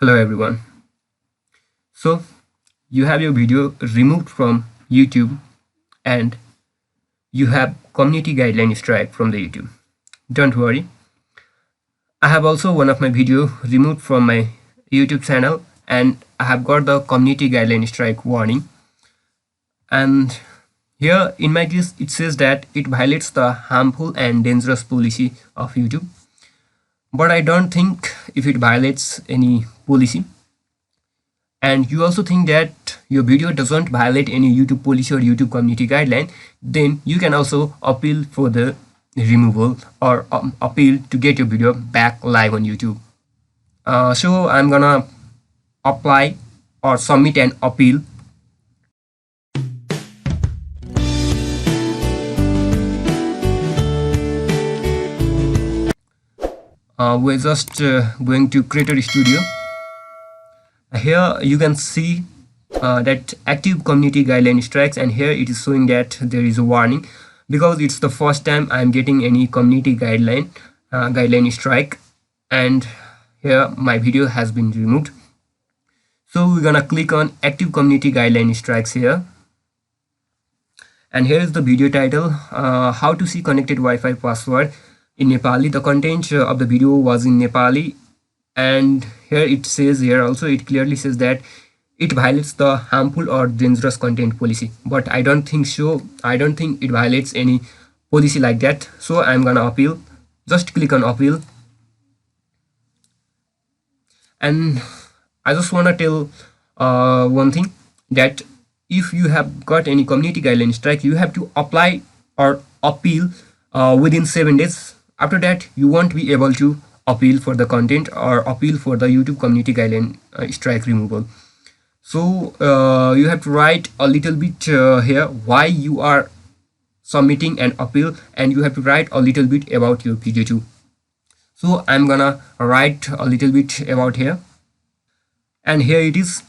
Hello everyone. So you have your video removed from YouTube and you have community guideline strike from the YouTube. Don't worry. I have also one of my video removed from my YouTube channel and I have got the community guideline strike warning. And here in my case it says that it violates the harmful and dangerous policy of YouTube. But I don't think if it violates any policy. And you also think that your video doesn't violate any YouTube policy or YouTube community guideline, then you can also appeal for the removal or appeal to get your video back live on YouTube. So I'm gonna apply or submit an appeal. We're just going to Creator Studio. Here you can see that active community guideline strikes, and here it is showing that there is a warning because it's the first time I'm getting any community guideline strike, and here my video has been removed. So we're gonna click on active community guideline strikes here, and here is the video title, how to see connected Wi-Fi password in Nepali. The content of the video was in Nepali, and here it says, here also it clearly says that it violates the harmful or dangerous content policy, but I don't think so. I don't think it violates any policy like that. So I'm gonna appeal. Just click on appeal, and I just want to tell one thing, that if you have got any community guideline strike, you have to apply or appeal within 7 days. After that you won't be able to appeal for the content or appeal for the YouTube community guideline strike removal. So you have to write a little bit here why you are submitting an appeal, and you have to write a little bit about your video too. So I'm gonna write a little bit about here, and here it is.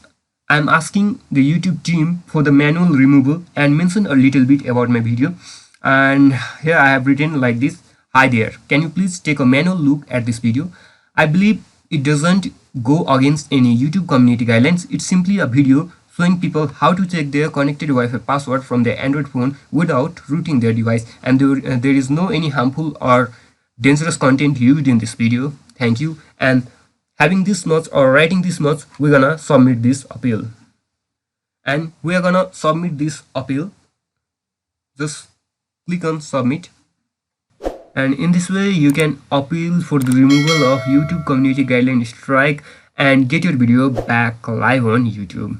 I'm asking the YouTube team for the manual removal and mention a little bit about my video. And here I have written like this: hi there, can you please take a manual look at this video? I believe it doesn't go against any YouTube community guidelines. It's simply a video showing people how to check their connected Wi-Fi password from their Android phone without rooting their device, and there is no any harmful or dangerous content used in this video. Thank you. And having this much or writing this much, we're gonna submit this appeal, and we are gonna submit this appeal. Just click on submit, and in this way you can appeal for the removal of YouTube community guideline strike and get your video back live on YouTube.